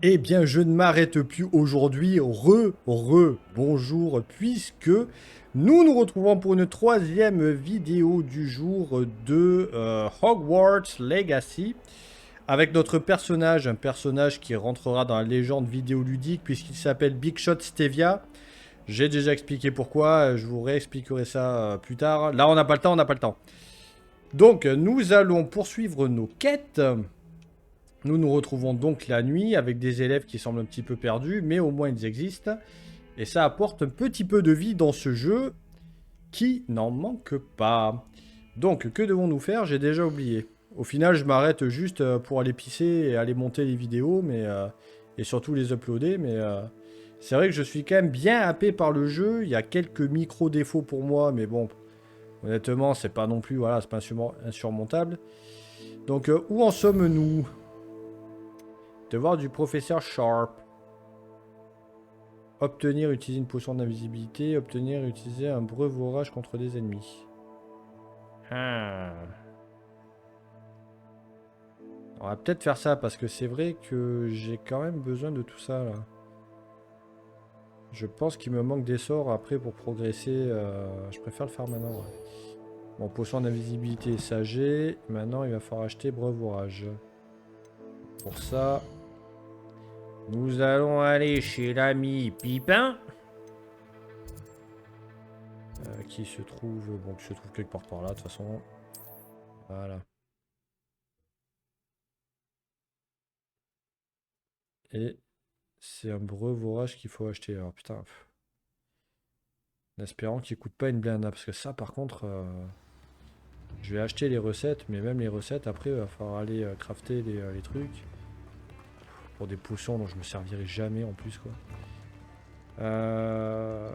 Eh bien, je ne m'arrête plus aujourd'hui. Bonjour, puisque nous nous retrouvons pour une troisième vidéo du jour de Hogwarts Legacy. Avec notre personnage, un personnage qui rentrera dans la légende vidéoludique puisqu'il s'appelle Big Shot Stevia. J'ai déjà expliqué pourquoi, je vous réexpliquerai ça plus tard. Là, on n'a pas le temps, on n'a pas le temps. Donc, nous allons poursuivre nos quêtes. Nous nous retrouvons donc la nuit avec des élèves qui semblent un petit peu perdus, mais au moins ils existent. Et ça apporte un petit peu de vie dans ce jeu qui n'en manque pas. Donc, que devons-nous faire? J'ai déjà oublié. Au final, je m'arrête juste pour aller pisser et aller monter les vidéos, et surtout les uploader, c'est vrai que je suis quand même bien happé par le jeu. Il y a quelques micro-défauts pour moi, mais bon, honnêtement, c'est pas non plus, voilà, c'est pas insurmontable. Donc, où en sommes-nous? Devoir du professeur Sharp. Obtenir, utiliser une potion d'invisibilité. Obtenir, utiliser un breuvage contre des ennemis. Ah. On va peut-être faire ça parce que c'est vrai que j'ai quand même besoin de tout ça là. Je pense qu'il me manque des sorts après pour progresser. Je préfère le faire maintenant. Ouais. Bon, potion d'invisibilité, ça j'ai. Maintenant, il va falloir acheter breuvage. Pour ça, nous allons aller chez l'ami Pipin. Qui se trouve... Bon, qui se trouve quelque part par là, de toute façon. Voilà. Et c'est un breuvage qu'il faut acheter. Alors, putain. En espérant qu'il coûte pas une blinde. Parce que ça, par contre... je vais acheter les recettes, mais même les recettes, après, il va falloir aller crafter les trucs. Pour des potions dont je me servirai jamais en plus, quoi. Ouais.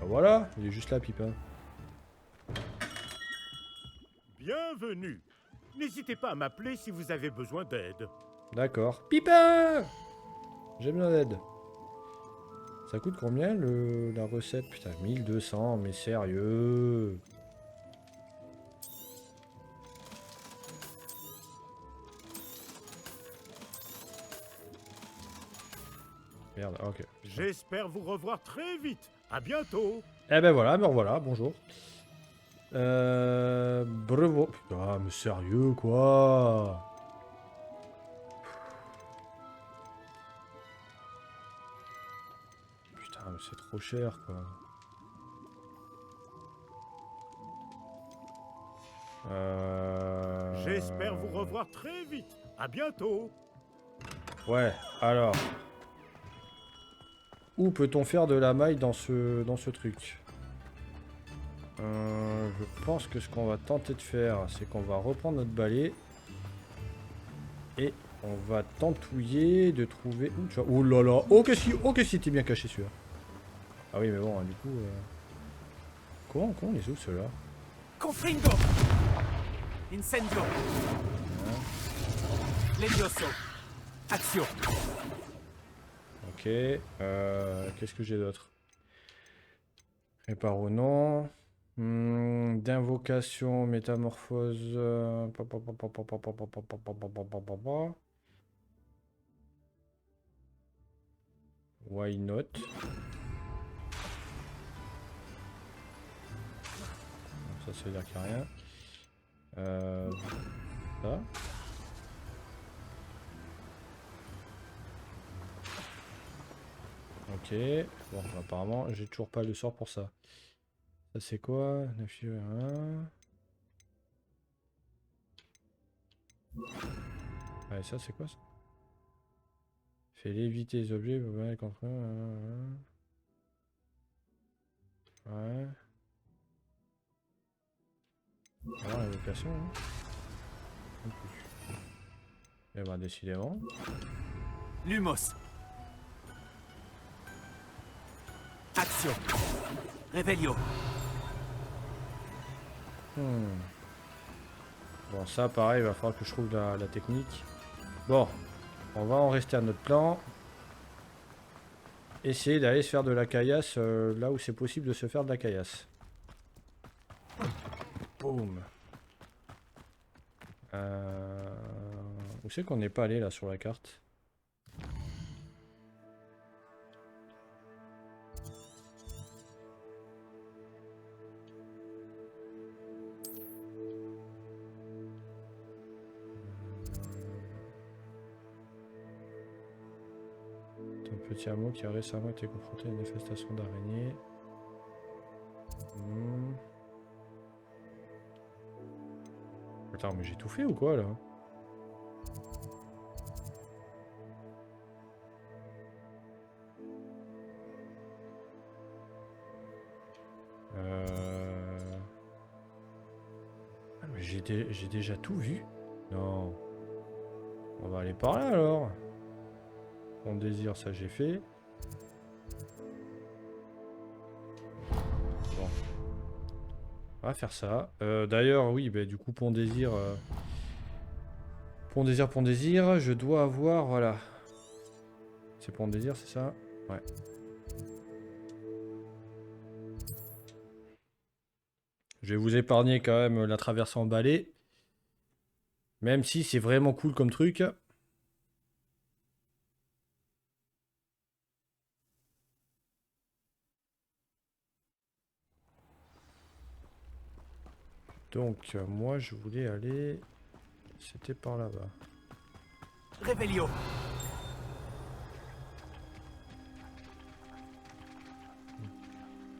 Bah voilà, il est juste là, Pipin. Bienvenue. N'hésitez pas à m'appeler si vous avez besoin d'aide. D'accord. Pipin! J'ai besoin d'aide. Ça coûte combien la recette? Putain, 1200, mais sérieux? Merde, ok. J'espère vous revoir très vite. À bientôt. Eh ben voilà, me revoilà, bonjour. Brevo. Putain, mais sérieux, quoi? Putain, mais c'est trop cher, quoi. J'espère vous revoir très vite. À bientôt. Ouais, alors. Où peut-on faire de la maille dans ce truc? Je pense que ce qu'on va tenter de faire, c'est qu'on va reprendre notre balai. Et on va tentouiller de trouver... Ouh, tu vois... Oh là là. Oh que si était bien caché celui-là. Ah oui, mais bon, hein, du coup... Comment on les ouvre ceux-là? Confringo! Incendio! Levioso! Action! Ok. Qu'est-ce que j'ai d'autre? Réparo, non. D'invocation, métamorphose... Why not? Ça veut dire qu'il n'y a rien. Ça. Ok. Bon, apparemment, j'ai toujours pas le sort pour ça. Ça, c'est quoi? 9 yeux, 1. Ouais, ça, c'est quoi ça? Fait léviter les objets, contre. Ouais. Alors, l'invocation, hein. Non plus. Et bah, décidément. Lumos! Action! Revelio! Bon, ça, pareil, il va falloir que je trouve la technique. Bon, on va en rester à notre plan. Essayer d'aller se faire de la caillasse là où c'est possible de se faire de la caillasse. Boum. Où c'est qu'on n'est pas allé là sur la carte? Un petit hameau qui a récemment été confronté à une infestation d'araignées. Attends, mais j'ai tout fait ou quoi là? Ah, mais j'ai déjà tout vu. Non. On va aller par là alors. Mon désir, ça j'ai fait. Bon. On va faire ça. D'ailleurs, oui, bah, du coup, Pont Désir. Pont Désir, je dois avoir. Voilà. C'est Pont Désir, c'est ça? Ouais. Je vais vous épargner quand même la traversée en balai. Même si c'est vraiment cool comme truc. Donc, moi, je voulais aller... C'était par là-bas. Revelio.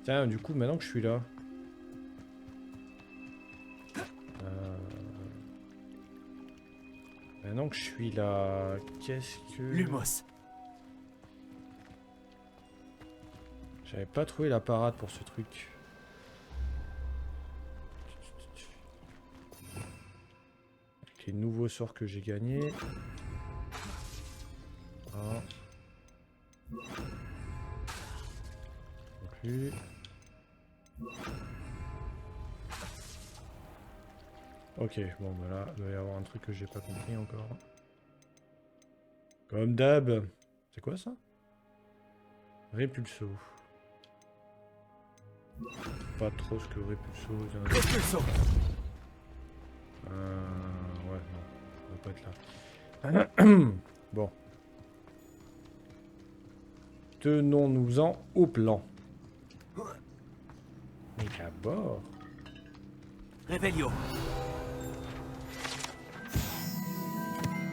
Tiens, du coup, maintenant que je suis là... Maintenant que je suis là... Qu'est-ce que... Lumos. J'avais pas trouvé la parade pour ce truc. Avec les nouveaux sorts que j'ai gagnés. Ah. Non plus. Ok, bon bah là, il doit y avoir un truc que j'ai pas compris encore. Comme d'hab. C'est quoi ça? Répulso. Pas trop ce que Répulso... Repulso. Ouais, non, je ne pas être là. Bon. Tenons-nous-en au plan. Mais d'abord... Revelio.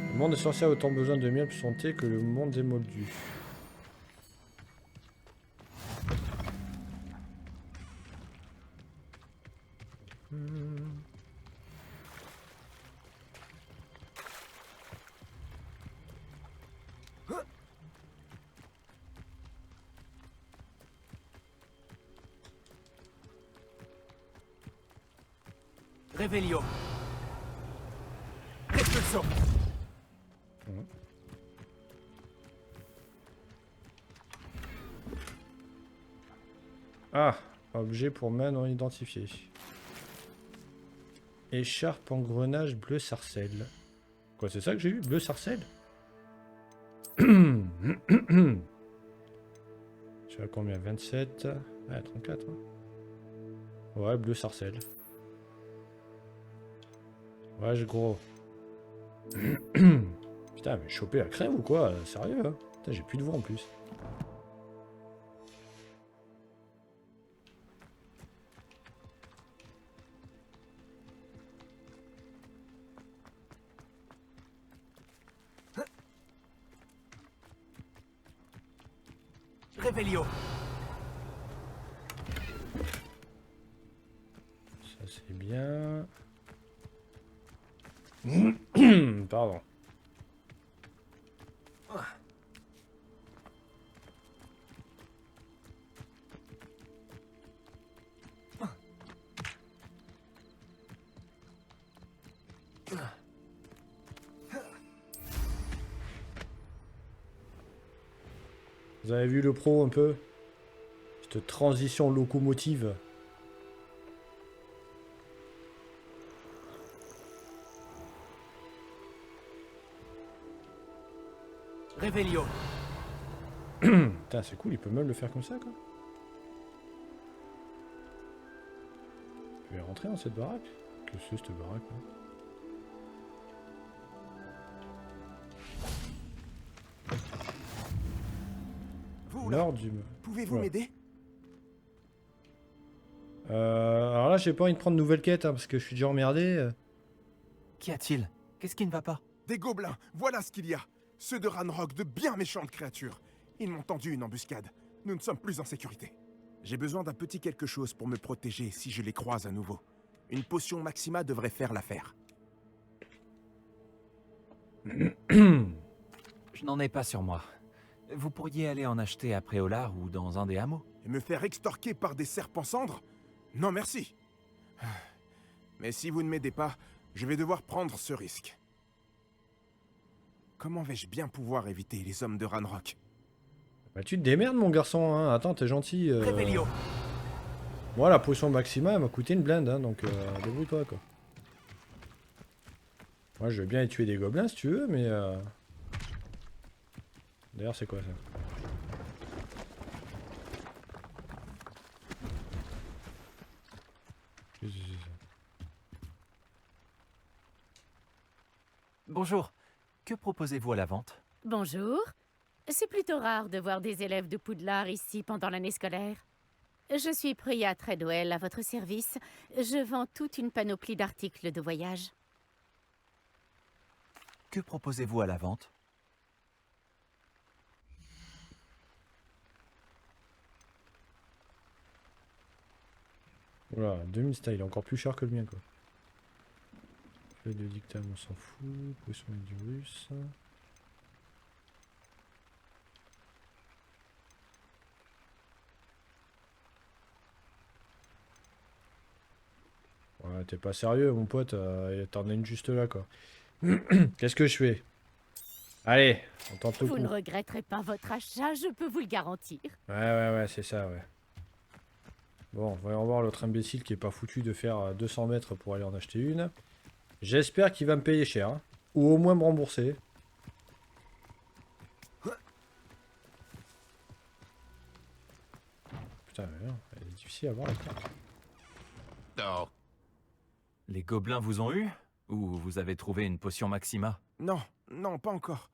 Le monde des sorciers a autant besoin de miel pour santé que le monde des moldus. Revelio. Repulso. Ah, objet pour main non identifié. Écharpe engrenage bleu sarcelle. Quoi, c'est ça que j'ai eu? Bleu sarcelle? Je suis à combien? 27? Ah, 34. Hein. Ouais, bleu sarcelle. Ouais, j'ai gros. Putain, mais choper la crève ou quoi? Sérieux, hein? Putain, j'ai plus de voix en plus. Revelio. Ça, c'est bien. Pardon. Vous avez vu le pro un peu? Cette transition locomotive. Revelio. Putain, c'est cool, il peut même le faire comme ça, quoi. Je vais rentrer dans cette baraque. Que c'est cette baraque, là? Oula. L'ordre du... Pouvez-vous Ouais. m'aider? Alors là, j'ai pas envie de prendre de nouvelles quêtes, hein, parce que je suis déjà emmerdé. Qu'y a-t-il? Qu'est-ce qui ne va pas? Des gobelins, voilà ce qu'il y a. Ceux de Ranrock, de bien méchantes créatures. Ils m'ont tendu une embuscade. Nous ne sommes plus en sécurité. J'ai besoin d'un petit quelque chose pour me protéger si je les croise à nouveau. Une potion Maxima devrait faire l'affaire. Je n'en ai pas sur moi. Vous pourriez aller en acheter à Préolard ou dans un des hameaux. Et me faire extorquer par des serpents cendres? Non merci. Mais si vous ne m'aidez pas, je vais devoir prendre ce risque. Comment vais-je bien pouvoir éviter les hommes de Ranrock? Bah, tu te démerdes, mon garçon, hein. Attends, t'es gentil. Revelio. Moi, la potion Maxima, elle m'a coûté une blinde, hein, donc débrouille-toi, quoi. Moi, je veux bien y tuer des gobelins, si tu veux, mais... D'ailleurs, c'est quoi, ça? Qu'est-ce que c'est, ça? Bonjour. Que proposez-vous à la vente? Bonjour. C'est plutôt rare de voir des élèves de Poudlard ici pendant l'année scolaire. Je suis Priya Treadwell à votre service. Je vends toute une panoplie d'articles de voyage. Que proposez-vous à la vente? Oula, 2000 style, il est encore plus cher que le mien, quoi. Feuille de dictame, on s'en fout. Potion et du russe. Ouais, t'es pas sérieux, mon pote. T'en as une juste là, quoi. Qu'est-ce que je fais? Allez, on tente le Vous coup. ne regretterez pas votre achat, je peux vous le garantir. Ouais, c'est ça, ouais. Bon, voyons voir l'autre imbécile qui est pas foutu de faire 200 mètres pour aller en acheter une. J'espère qu'il va me payer cher, hein. Ou au moins me rembourser. Putain, mais non, elle est difficile à voir la carte. Les gobelins vous ont eu? Ou vous avez trouvé une potion Maxima? Non, non, pas encore.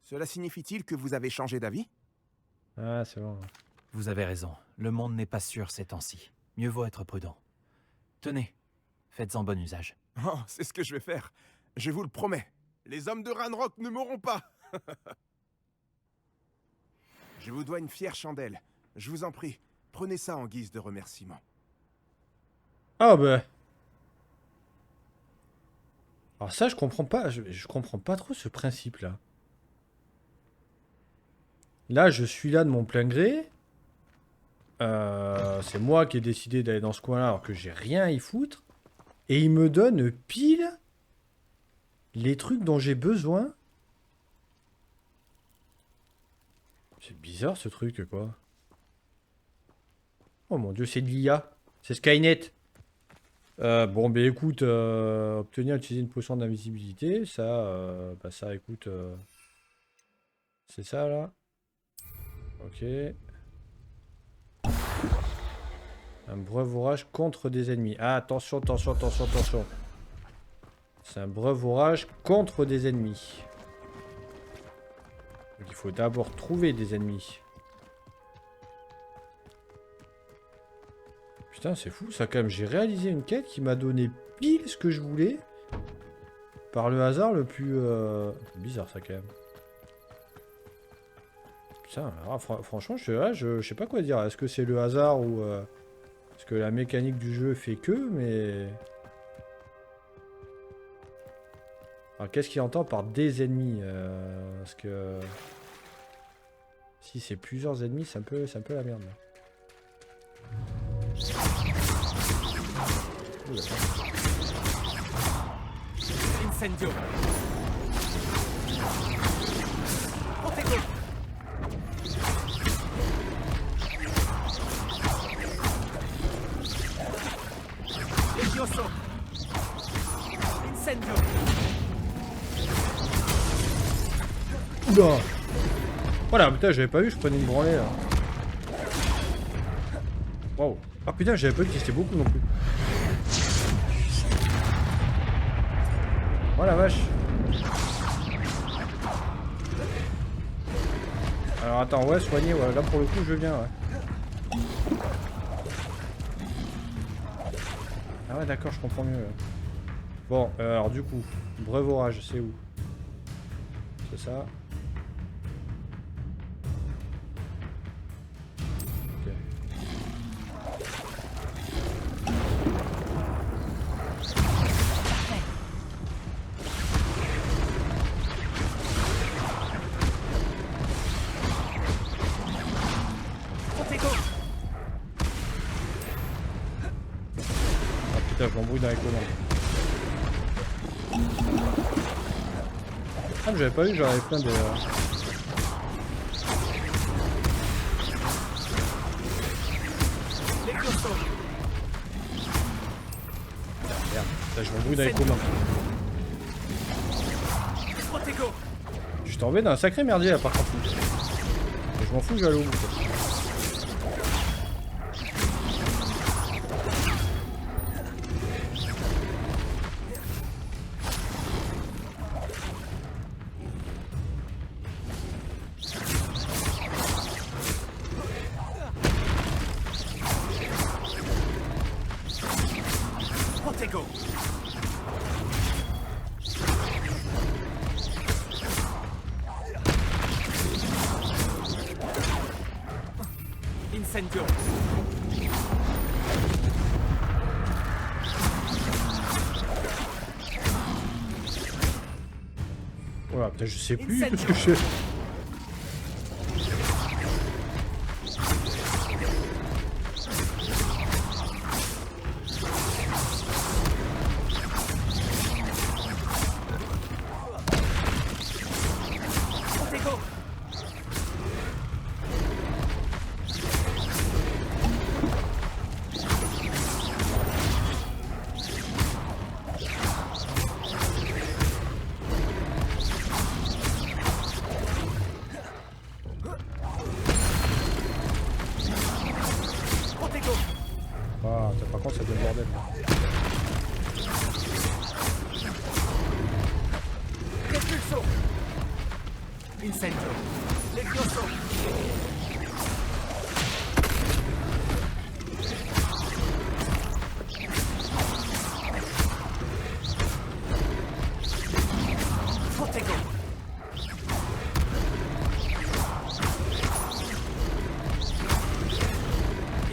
Cela signifie-t-il que vous avez changé d'avis? Ah, c'est bon. Vous avez raison. Le monde n'est pas sûr ces temps-ci. Mieux vaut être prudent. Tenez, faites-en bon usage. Oh, c'est ce que je vais faire. Je vous le promets. Les hommes de Ranrock ne mourront pas. Je vous dois une fière chandelle. Je vous en prie, prenez ça en guise de remerciement. Ah bah. Alors ça, je comprends pas. Je comprends pas trop ce principe-là. Là, je suis là de mon plein gré. C'est moi qui ai décidé d'aller dans ce coin-là alors que j'ai rien à y foutre. Et il me donne pile les trucs dont j'ai besoin. C'est bizarre ce truc, quoi. Oh mon dieu, c'est de l'IA. C'est Skynet. Bon, ben écoute, obtenir, utiliser une potion d'invisibilité, ça, bah ça, écoute, c'est ça là. Ok. Un breuvage contre des ennemis. Ah, attention, attention, attention, attention. C'est un breuvage contre des ennemis. Donc il faut d'abord trouver des ennemis. Putain, c'est fou ça quand même. J'ai réalisé une quête qui m'a donné pile ce que je voulais. Par le hasard le plus... bizarre ça quand même. Putain, alors, franchement, je sais pas quoi dire. Est-ce que c'est le hasard ou... Est-ce que la mécanique du jeu fait que, mais... Alors qu'est-ce qu'il entend par des ennemis parce que... Si c'est plusieurs ennemis, c'est un peu la merde là. Oula. Incendio. Protego. Levioso. Incendio. Oula. Voilà, putain, j'avais pas vu, je prenais une branlée là. Wow. Ah putain, j'avais pas vu qu'il restait beaucoup non plus. Oh la vache. Alors attends, ouais, soigner, ouais, là pour le coup je veux bien, ouais. Ah ouais, d'accord, je comprends mieux. Ouais. Bon, alors du coup, breuvage, c'est où? C'est ça. Ok. Ah putain, je m'embrouille dans les commandes. Ah mais j'avais pas vu, j'en avais plein de... Merde, putain, je m'embrouille dans les commandes. Je suis tombé dans un sacré merdier là par contre. Mais je m'en fous, je vais aller au bout. Quoi. Incendio. Voilà, putain, je sais plus ce que je fais. Ah, par contre, ça devient le bordel. Incendio. Levioso. Protego.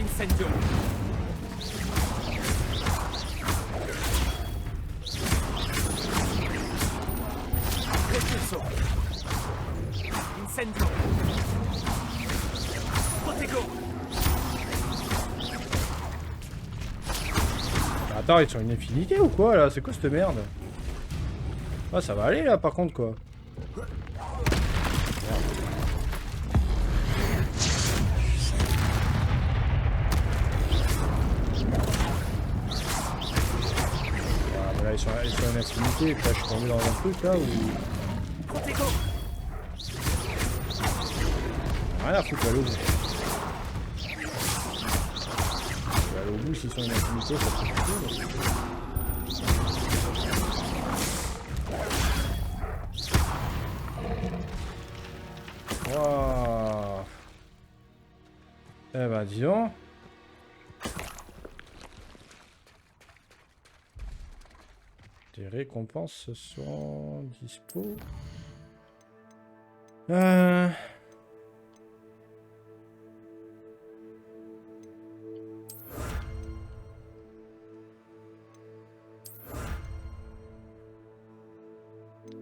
Incendio. Repulso. Incendio. Protego. Attends, ils sont une infinité ou quoi là? C'est quoi cette merde? Ah, ça va aller là par contre quoi. Là, ils sont en infinité, et puis là, je suis tombé dans un truc là où... Protego. Rien à foutre, je vais aller au bout. Je vais aller au bout s'ils sont en infinité, ça peut plutôt. Waouh. Eh ben, dis donc. Des récompenses sont dispo.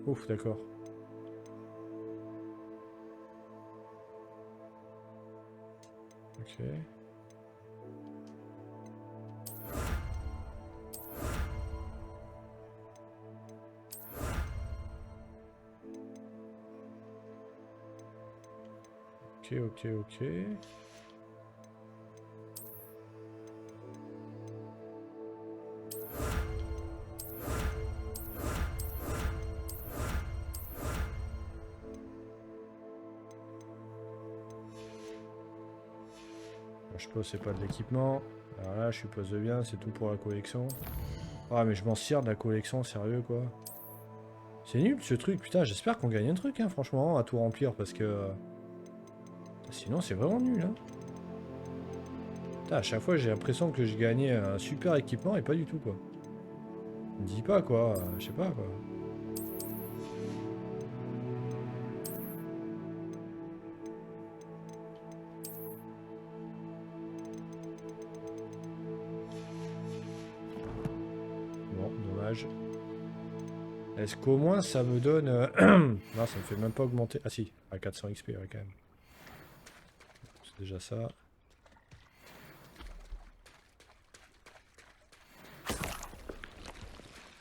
Ouf, d'accord. Ok. Ok. Je suppose c'est pas de l'équipement. Alors là, je suppose bien, c'est tout pour la collection. Ah, mais je m'en sers de la collection, sérieux quoi. C'est nul ce truc, putain, j'espère qu'on gagne un truc, hein, franchement, à tout remplir parce que... Sinon, c'est vraiment nul. Hein. Putain, à chaque fois, j'ai l'impression que je gagnais un super équipement et pas du tout, quoi. Me dis pas, quoi. Je sais pas, quoi. Bon, dommage. Est-ce qu'au moins ça me donne... Non, ça me fait même pas augmenter. Ah si, à 400 XP, ouais, quand même. C'est déjà ça.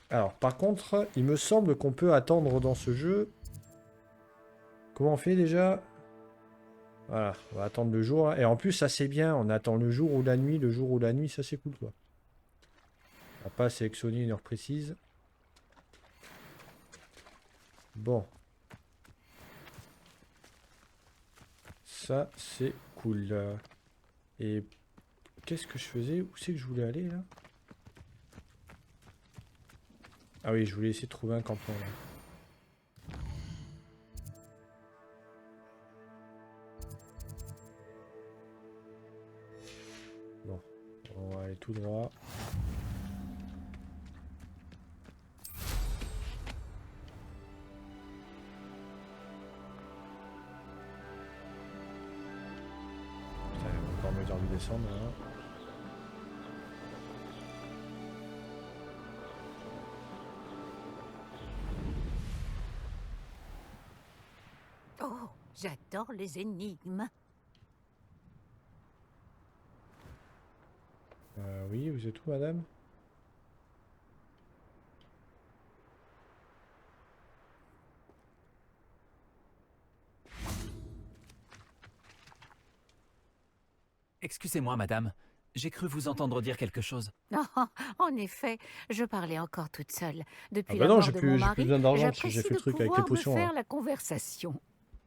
Alors, par contre, il me semble qu'on peut attendre dans ce jeu... Comment on fait déjà? Voilà, on va attendre le jour. Et en plus, ça c'est bien. On attend le jour ou la nuit. Le jour ou la nuit, ça c'est cool, quoi. On va pas sélectionner une heure précise. Bon. Ça, c'est cool. Et qu'est-ce que je faisais? Où c'est que je voulais aller, là? Ah oui, je voulais essayer de trouver un campement, là. Bon. On va aller tout droit. Me dire de descendre là. Oh, j'adore les énigmes. Oui, vous êtes où, madame? Excusez-moi, madame. J'ai cru vous entendre dire quelque chose. Oh, en effet, je parlais encore toute seule. Depuis Ah bah la non, mort j'ai de plus mon besoin mari, d'argent parce que j'ai j'apprécie fait de le truc avec les pouvoir me potions. faire Hein. la conversation.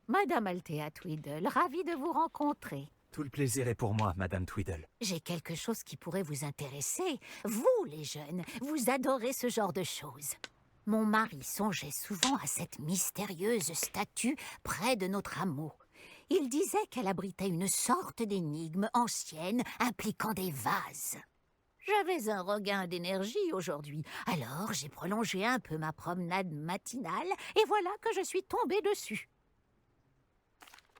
Madame Althea Tweedle, ravie de vous rencontrer. Tout le plaisir est pour moi, madame Tweedle. J'ai quelque chose qui pourrait vous intéresser. Vous, les jeunes, vous adorez ce genre de choses. Mon mari songeait souvent à cette mystérieuse statue près de notre hameau. Il disait qu'elle abritait une sorte d'énigme ancienne impliquant des vases. J'avais un regain d'énergie aujourd'hui, alors j'ai prolongé un peu ma promenade matinale et voilà que je suis tombée dessus.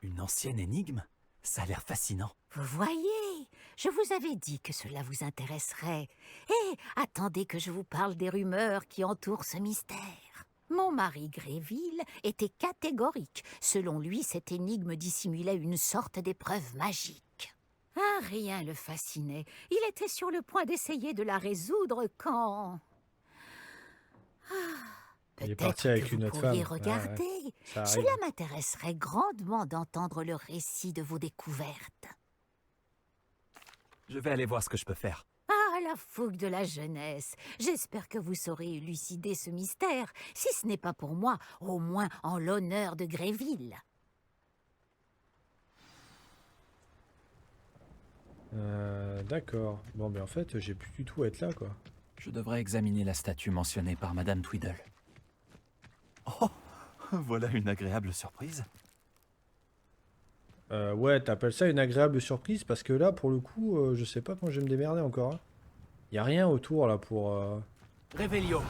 Une ancienne énigme? Ça a l'air fascinant. Vous voyez, je vous avais dit que cela vous intéresserait. Et attendez que je vous parle des rumeurs qui entourent ce mystère. Mon mari Gréville était catégorique. Selon lui, cette énigme dissimulait une sorte d'épreuve magique. Ah, rien le fascinait. Il était sur le point d'essayer de la résoudre quand... Il est Peut-être parti avec que une vous autre pourriez femme. Ouais, regarder. ouais. Ça arrive. Cela m'intéresserait grandement d'entendre le récit de vos découvertes. Je vais aller voir ce que je peux faire. Ah, la fougue de la jeunesse. J'espère que vous saurez élucider ce mystère. Si ce n'est pas pour moi, au moins en l'honneur de Gréville. D'accord. Bon, mais en fait, j'ai plus du tout à être là, quoi. Je devrais examiner la statue mentionnée par madame Tweedle. Oh, voilà une agréable surprise. Ouais, t'appelles ça une agréable surprise parce que là, pour le coup, je sais pas quand je vais me démerder encore. Hein. Y a rien autour là pour. Réveillon.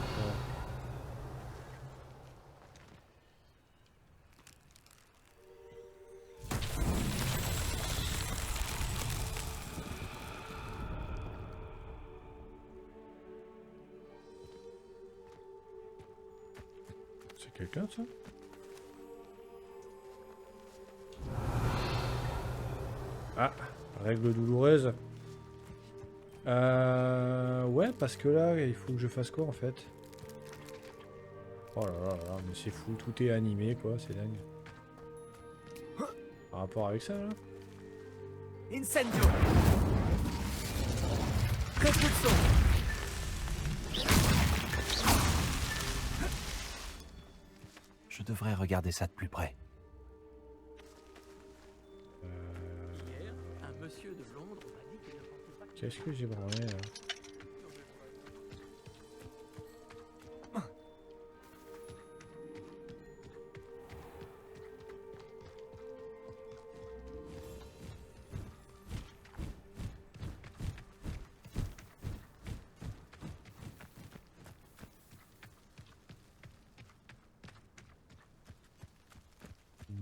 C'est quelqu'un ça? Ah, règle douloureuse. Ouais, parce que là, il faut que je fasse quoi en fait? Oh là là là, mais c'est fou, tout est animé quoi, c'est dingue. Par rapport avec ça là? Incendio. Propulsion. Je devrais regarder ça de plus près. Qu'est-ce que j'ai branlé là?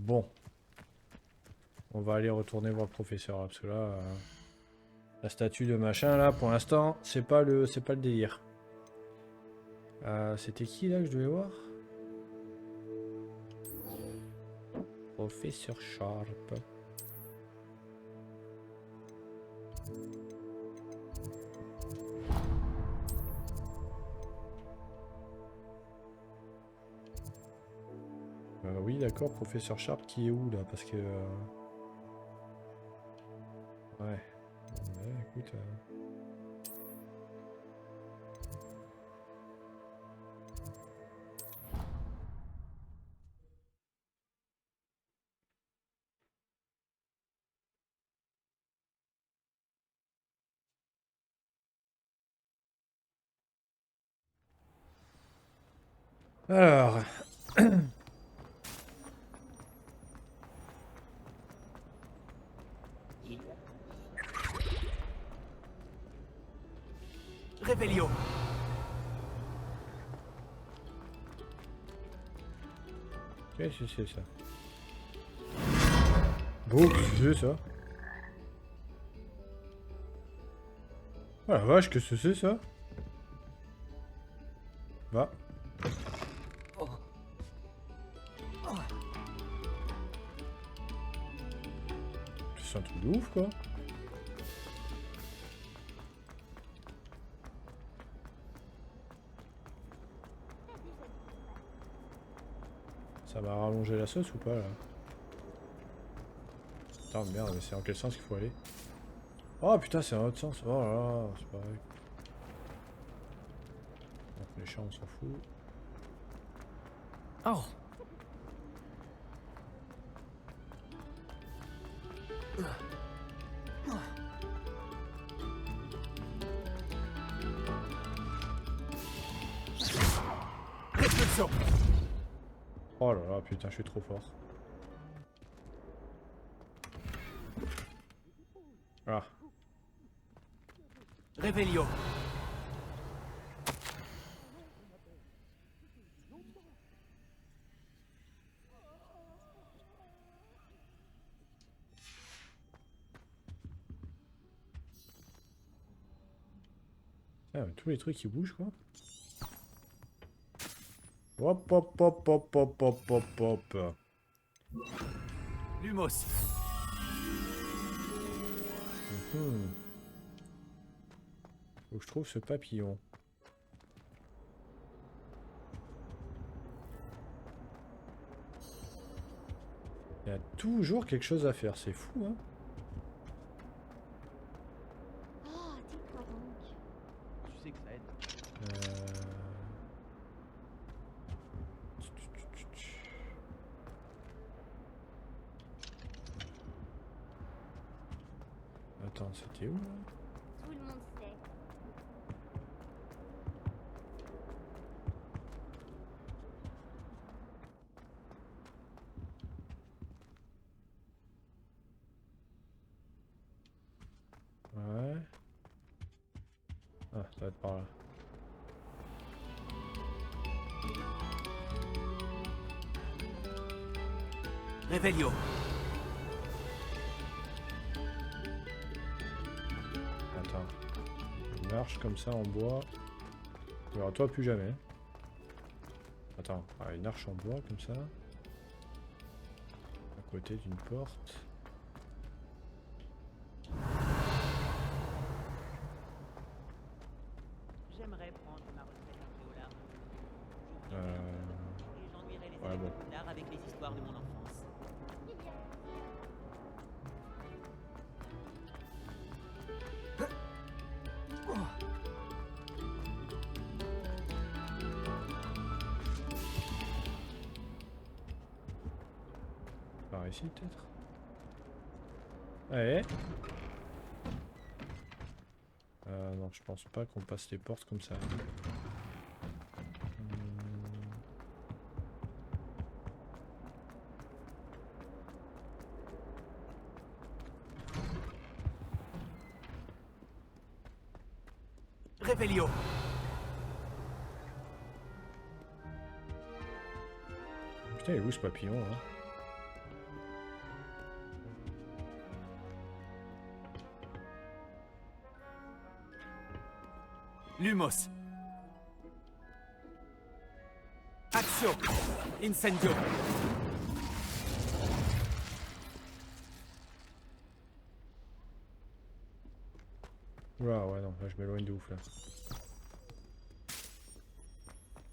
Bon. On va aller retourner voir le professeur, là, parce que là... la statue de machin, là, pour l'instant, c'est pas le délire. C'était qui, là, que je devais voir? Professeur Sharp. Oui, d'accord, professeur Sharp qui est où là? Parce que. Ouais. Ouais, écoute. Alors. Réveillon. Qu'est-ce que c'est ça? Bon, qu'est-ce que c'est ça? Oh la vache, qu'est-ce que c'est ça? Va. C'est un truc de ouf quoi. Ça va rallonger la sauce ou pas là? Putain merde, mais c'est en quel sens qu'il faut aller? Oh putain, c'est dans l'autre sens. Oh là là, c'est pas vrai. Donc, les chats, on s'en fout. Oh. Expulsion. Oh là là, putain, je suis trop fort. Ah. Réveillon. Ah, tous les trucs qui bougent quoi. Hop hop hop hop hop hop hop hop. Lumos. Faut que je trouve ce papillon. Il y a toujours quelque chose à faire, c'est fou hein. Oh, dis-moi donc. Tu sais que ça aide. Attends, c'était où là? Tout le monde sait. Ouais. Ah, ça va être par là. Réveillon. Attends. Une arche comme ça en bois. Alors toi plus jamais. Attends, ah, une arche en bois comme ça. À côté d'une porte. J'aimerais prendre ma retraite après au large. Et j'ennuierai les Ouais, élèves bon. plus tard avec les histoires de mon enfance. Par ici peut-être. Ouais. Non, je pense pas qu'on passe les portes comme ça. Réveillon. Putain, il est où ce papillon là? Lumos. Accio. Incendio. Oula, ouais, non, là je m'éloigne de ouf là.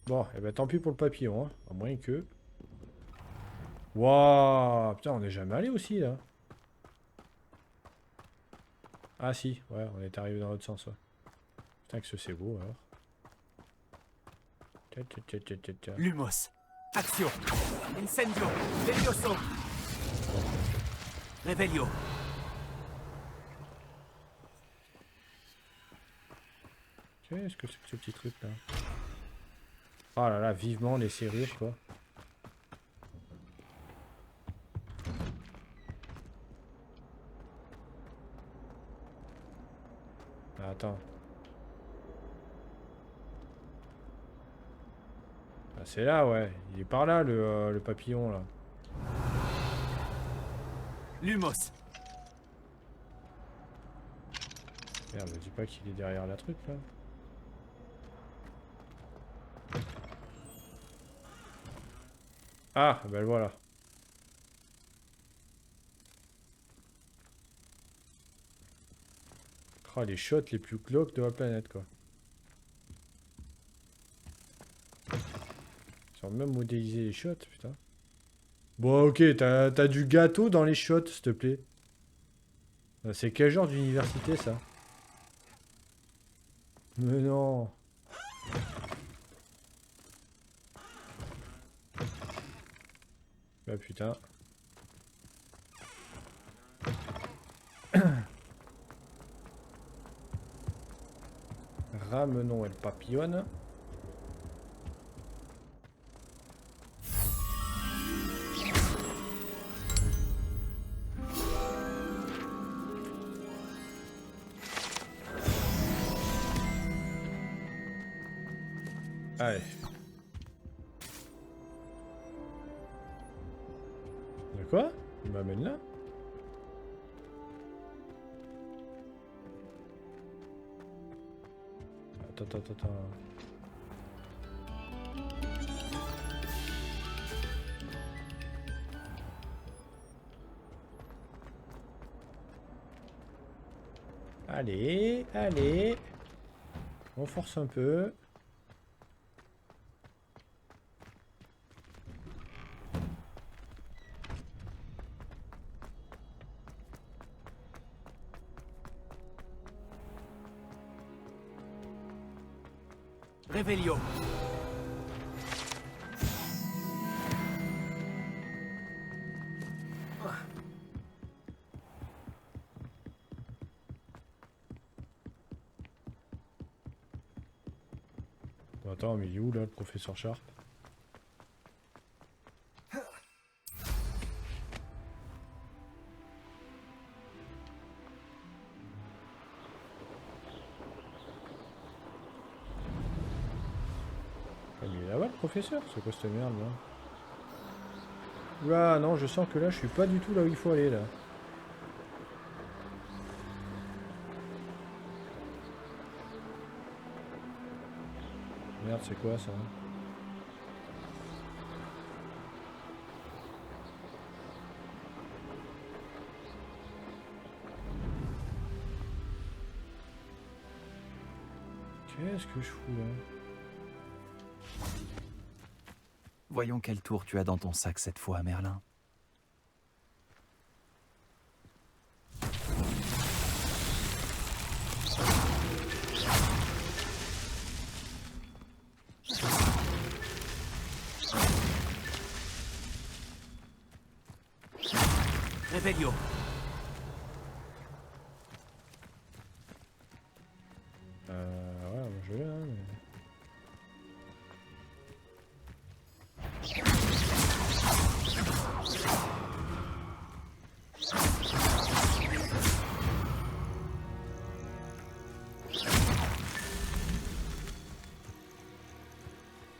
Bon, et ben tant pis pour le papillon, hein. À moins que. Waouh, putain, on n'est jamais allé aussi là. Ah si, ouais, on est arrivé dans l'autre sens, ouais. Putain, que c'est beau alors. Tcha, tcha, tcha, tcha, tcha, tcha. Lumos. Accio. Incendio. Levioso. Revelio. Qu'est-ce que c'est que ce petit truc là? Oh là là, vivement les serrures quoi. Ah, attends. Ah, c'est là, ouais. Il est par là le papillon là. Lumos. Merde, me dis pas qu'il est derrière la truc là. Ah, ben voilà. Oh, les shots les plus glauques de la planète quoi. Ils ont même modélisé les shots, putain. Bon, ok, t'as du gâteau dans les shots, s'il te plaît. C'est quel genre d'université ça? Mais non. Bah putain. Ramenons el papillon. Allez. De quoi? Il m'amène là? Attends. Allez. On force un peu. Revelio. Attends, mais il est où là le professeur Sharp? Ah, mais il est là-bas le professeur? C'est quoi cette merde là? Ah non, je sens que là je suis pas du tout là où il faut aller là. Merde, c'est quoi ça? Qu'est-ce que je fous là? Voyons quel tour tu as dans ton sac cette fois, Merlin. Revelio. Ouais, moi je vais là, mais...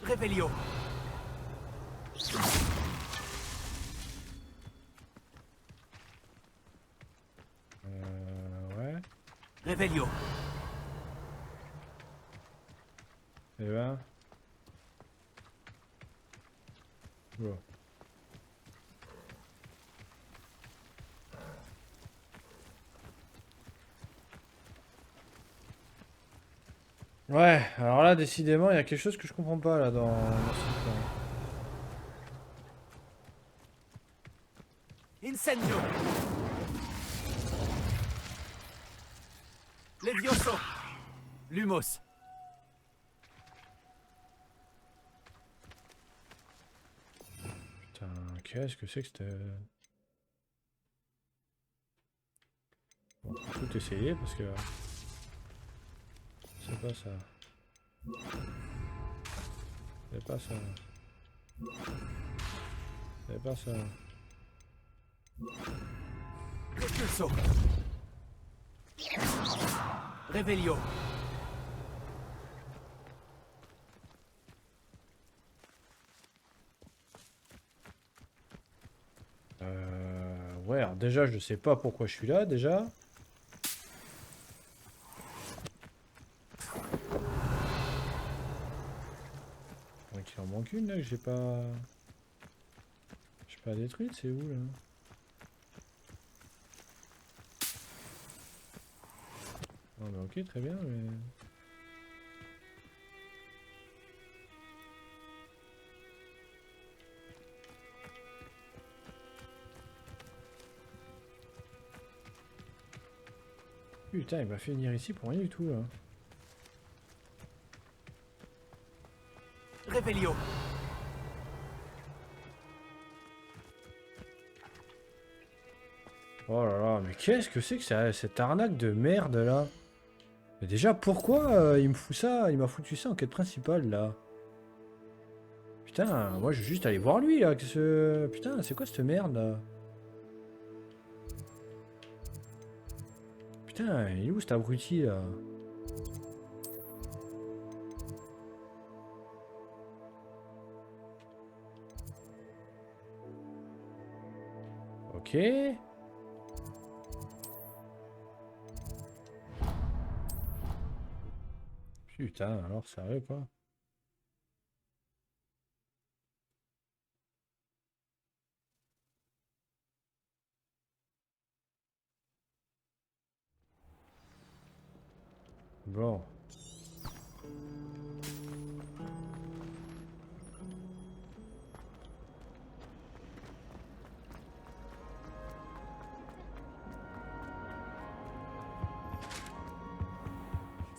Revelio. Ouais. Revelio. Et ben. Bon. Ouais, alors là, décidément, il y a quelque chose que je comprends pas là dans ce truc, là. Incendio! Levioso! Lumos! Putain, qu'est-ce que c'est que cette... Bon, faut tout essayer parce que... C'est pas ça. C'est pas ça. C'est pas ça. Repulso! Revelio! Ouais, alors déjà, je sais pas pourquoi je suis là, déjà. Donc, il en manque une, là, que j'ai pas... J'ai pas détruite, c'est où, là? Ah, bah ok, très bien, mais... Putain, il va finir ici pour rien du tout, là. Revelio! Oh là là, mais qu'est-ce que c'est que cette arnaque de merde, là? Mais déjà, pourquoi il me fout ça? Il m'a foutu ça en quête principale, là. Putain, moi, je vais juste aller voir lui, là. Putain, c'est quoi cette merde, là? Putain, il est où cet abruti, là? Ok. Putain, alors sérieux quoi? Bon.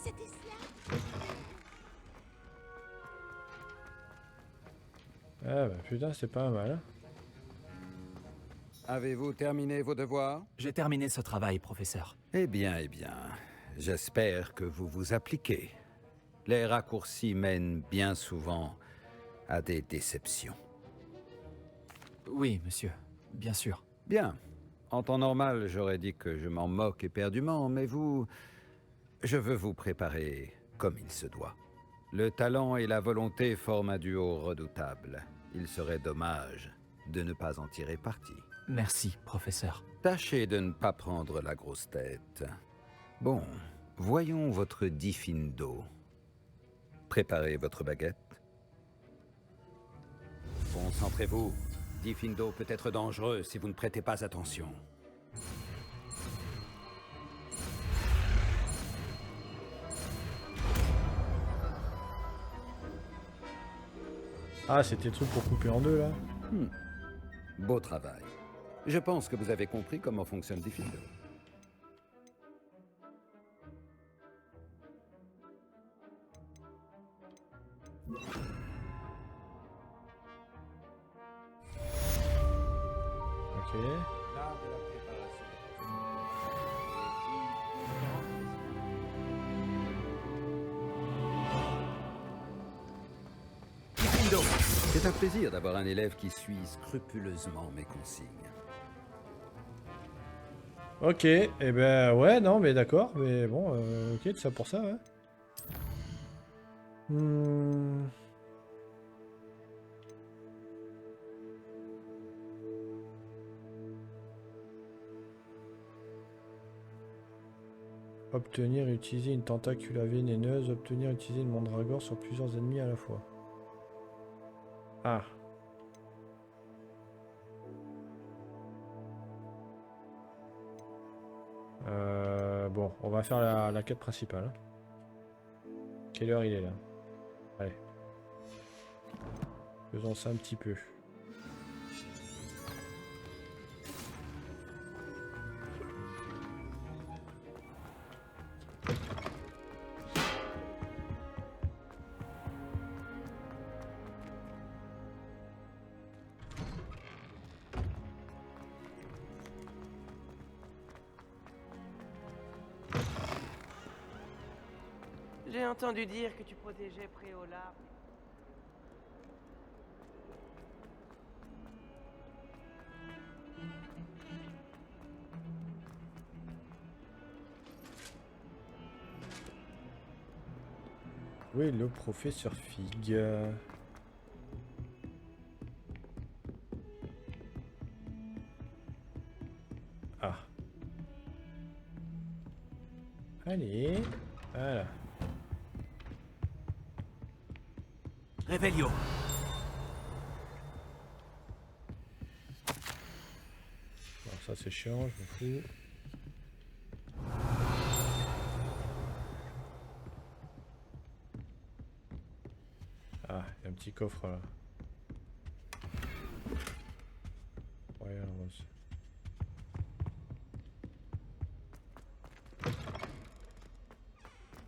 C'était cela. Ah bah putain, c'est pas mal. Avez-vous terminé vos devoirs? J'ai terminé ce travail, professeur. Eh bien, j'espère que vous vous appliquez. Les raccourcis mènent bien souvent à des déceptions. Oui, monsieur. Bien sûr. Bien. En temps normal, j'aurais dit que je m'en moque éperdument, mais je veux vous préparer comme il se doit. Le talent et la volonté forment un duo redoutable. Il serait dommage de ne pas en tirer parti. Merci, professeur. Tâchez de ne pas prendre la grosse tête. Bon, voyons votre Diffindo. Préparez votre baguette. Concentrez-vous. Diffindo peut être dangereux si vous ne prêtez pas attention. Ah, c'était le truc pour couper en deux là. Beau travail. Je pense que vous avez compris comment fonctionne Diffindo. Ok. C'est un plaisir d'avoir un élève qui suit scrupuleusement mes consignes. Ok, et ben ouais, non, mais d'accord, mais bon, ok, tout ça pour ça, ouais. Hmm. Obtenir et utiliser une tentacula vénéneuse. Obtenir et utiliser une mandragore sur plusieurs ennemis à la fois. Ah. Bon, on va faire la quête principale. Hein. Quelle heure il est là? Allez. Faisons ça un petit peu. J'ai entendu dire que tu protégeais Préola. Où est le professeur Fig? Ah. Allez. Voilà. Réveillon. Bon, ça c'est chiant, je m'en fous. Ah, il y a un petit coffre là. Royal Rose.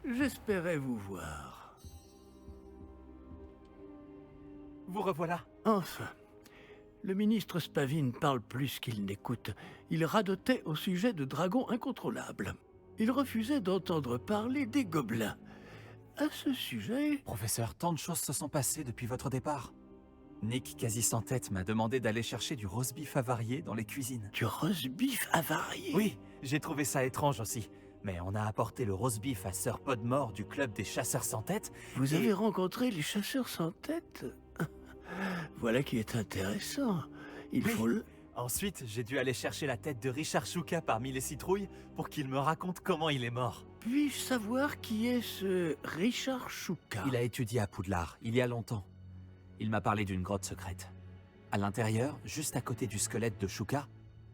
J'espérais vous voir. Vous revoilà. Enfin. Le ministre Spavin parle plus qu'il n'écoute. Il radotait au sujet de dragons incontrôlables. Il refusait d'entendre parler des gobelins. À ce sujet... Professeur, tant de choses se sont passées depuis votre départ. Nick, quasi sans tête, m'a demandé d'aller chercher du roast beef avarié dans les cuisines. Du roast beef avarié? Oui, j'ai trouvé ça étrange aussi. Mais on a apporté le roast beef à Sir Podmore du club des chasseurs sans tête. Vous avez rencontré les chasseurs sans tête? Voilà qui est intéressant. Il faut le... Ensuite, j'ai dû aller chercher la tête de Richard Shuka parmi les citrouilles pour qu'il me raconte comment il est mort. Puis-je savoir qui est ce Richard Shuka? Il a étudié à Poudlard, il y a longtemps. Il m'a parlé d'une grotte secrète. À l'intérieur, juste à côté du squelette de Shuka,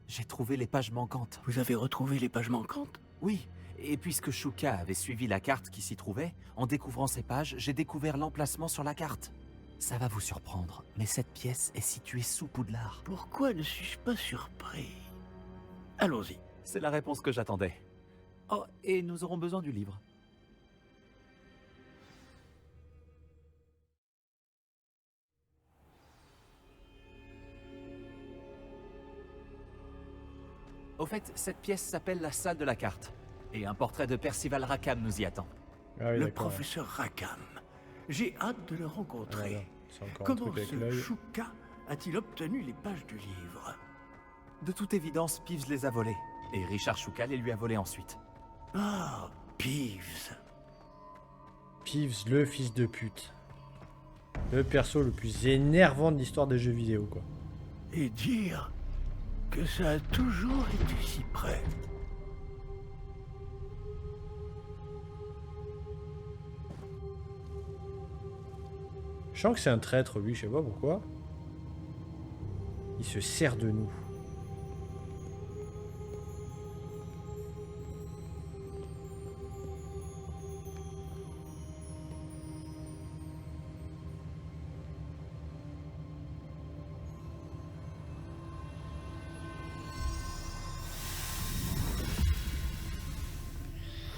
j'ai trouvé les pages manquantes. Vous avez retrouvé les pages manquantes? Oui, et puisque Shuka avait suivi la carte qui s'y trouvait, en découvrant ces pages, j'ai découvert l'emplacement sur la carte. Ça va vous surprendre, mais cette pièce est située sous Poudlard. Pourquoi ne suis-je pas surpris? Allons-y. C'est la réponse que j'attendais. Oh, et nous aurons besoin du livre. Au fait, cette pièce s'appelle la salle de la carte. Et un portrait de Percival Rackham nous y attend. Ah oui, Le d'accord, professeur Rackham. J'ai hâte de le rencontrer. ouais. C'est encore un Comment truc avec ce l'œil. Shuka a-t-il obtenu les pages du livre? De toute évidence, Peeves les a volés. Et Richard Shuka les lui a volés ensuite. Ah, Peeves. Peeves, le fils de pute. Le perso le plus énervant de l'histoire des jeux vidéo, quoi. Et dire que ça a toujours été si près. Je sens que c'est un traître, lui, je sais pas pourquoi. Il se sert de nous.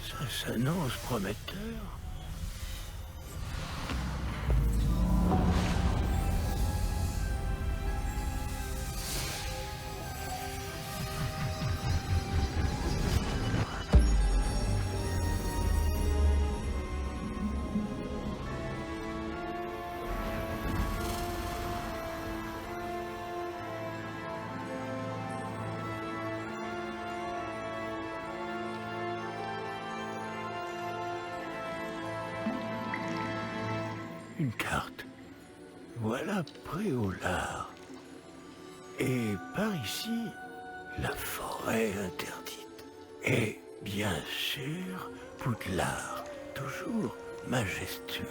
Ça s'annonce prometteur. Une carte. Voilà Préolard. Et par ici, la forêt interdite. Et Bien sûr, Poudlard, toujours majestueuse.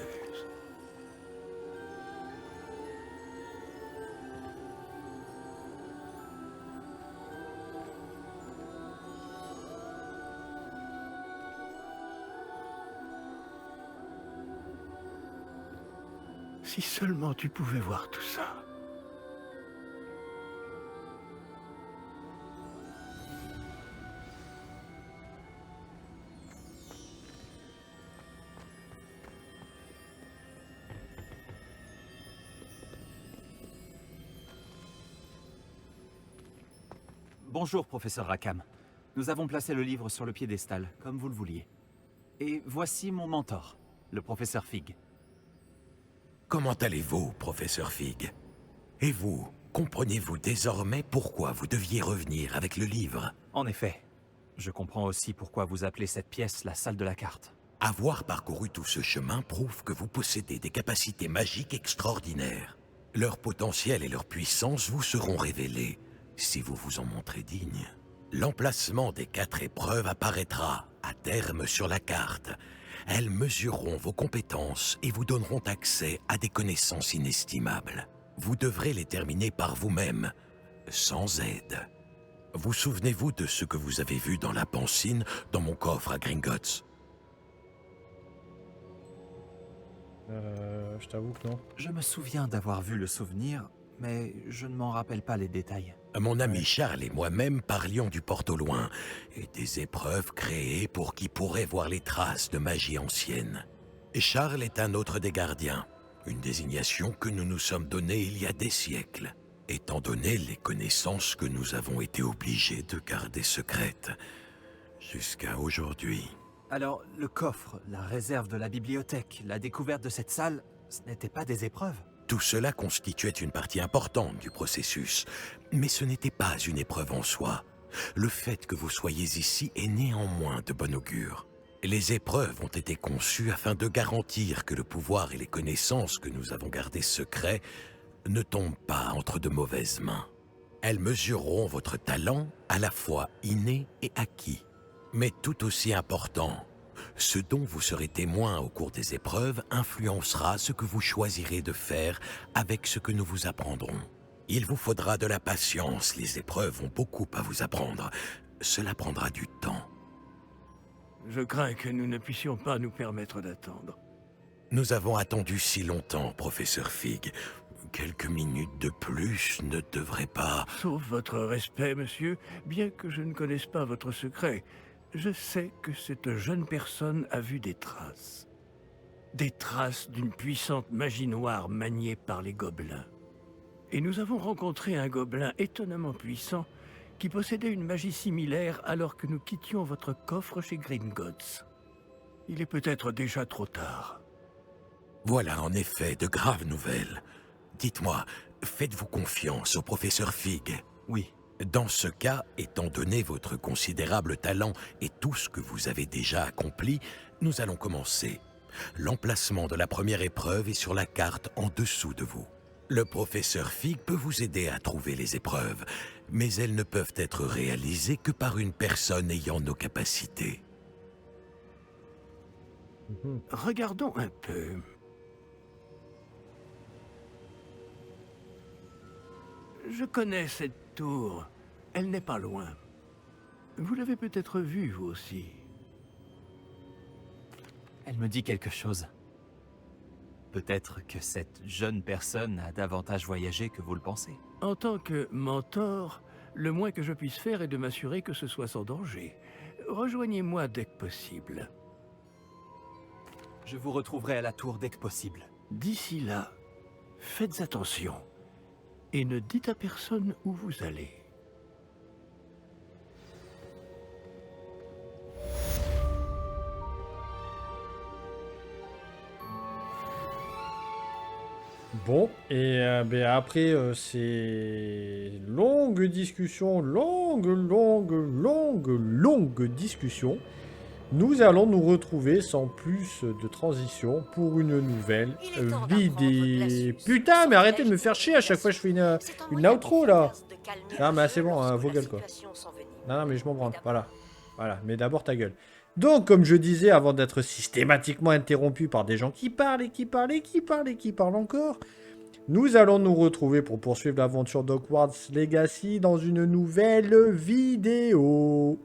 Si seulement tu pouvais voir tout ça. Bonjour, professeur Rackham. Nous avons placé le livre sur le piédestal, comme vous le vouliez. Et voici mon mentor, le professeur Fig. Comment allez-vous, professeur Fig? Et vous, comprenez-vous désormais pourquoi vous deviez revenir avec le livre? En effet, je comprends aussi pourquoi vous appelez cette pièce la salle de la carte. Avoir parcouru tout ce chemin prouve que vous possédez des capacités magiques extraordinaires. Leur potentiel et leur puissance vous seront révélés, si vous vous en montrez digne. L'emplacement des 4 épreuves apparaîtra, à terme, sur la carte. Elles mesureront vos compétences et vous donneront accès à des connaissances inestimables. Vous devrez les terminer par vous-même, sans aide. Vous souvenez-vous de ce que vous avez vu dans la pancine, dans mon coffre à Gringotts? Je t'avoue que non. Je me souviens d'avoir vu le souvenir, mais je ne m'en rappelle pas les détails. Mon ami Charles et moi-même parlions du porte au loin et des épreuves créées pour qui pourrait voir les traces de magie ancienne. Et Charles est un autre des gardiens, une désignation que nous nous sommes donnée il y a des siècles, étant donné les connaissances que nous avons été obligés de garder secrètes jusqu'à aujourd'hui. Alors, le coffre, la réserve de la bibliothèque, la découverte de cette salle, ce n'étaient pas des épreuves? Tout cela constituait une partie importante du processus, mais ce n'était pas une épreuve en soi. Le fait que vous soyez ici est néanmoins de bon augure. Les épreuves ont été conçues afin de garantir que le pouvoir et les connaissances que nous avons gardées secrets ne tombent pas entre de mauvaises mains. Elles mesureront votre talent, à la fois inné et acquis. Mais tout aussi important, ce dont vous serez témoin au cours des épreuves influencera ce que vous choisirez de faire avec ce que nous vous apprendrons. Il vous faudra de la patience, les épreuves ont beaucoup à vous apprendre. Cela prendra du temps. Je crains que nous ne puissions pas nous permettre d'attendre. Nous avons attendu si longtemps, professeur Fig. Quelques minutes de plus ne devraient pas... Sauf votre respect, monsieur, bien que je ne connaisse pas votre secret, je sais que cette jeune personne a vu des traces. Des traces d'une puissante magie noire maniée par les gobelins. Et nous avons rencontré un gobelin étonnamment puissant qui possédait une magie similaire alors que nous quittions votre coffre chez Gringotts. Il est peut-être déjà trop tard. Voilà en effet de graves nouvelles. Dites-moi, faites-vous confiance au professeur Fig? Oui. Dans ce cas, étant donné votre considérable talent et tout ce que vous avez déjà accompli, nous allons commencer. L'emplacement de la première épreuve est sur la carte en dessous de vous. Le professeur Fig peut vous aider à trouver les épreuves, mais elles ne peuvent être réalisées que par une personne ayant nos capacités. Regardons un peu. Je connais cette tour. Elle n'est pas loin. Vous l'avez peut-être vue, vous aussi. Elle me dit quelque chose. Peut-être que cette jeune personne a davantage voyagé que vous le pensez. En tant que mentor, le moins que je puisse faire est de m'assurer que ce soit sans danger. Rejoignez-moi dès que possible. Je vous retrouverai à la tour dès que possible. D'ici là, faites attention. Et ne dites à personne où vous allez. Bon, et ben après ces longues discussions, longues discussions, nous allons nous retrouver sans plus de transition pour une nouvelle vidéo. Putain, mais arrêtez de me faire chier à chaque fois que je fais une outro là. Ah, mais c'est bon, vos gueules quoi. Non, mais je m'en branle, voilà. Voilà, mais d'abord ta gueule. Donc, comme je disais, avant d'être systématiquement interrompu par des gens qui parlent et qui parlent et qui parlent et qui parlent encore, nous allons nous retrouver pour poursuivre l'aventure d'Hogwarts Legacy dans une nouvelle vidéo.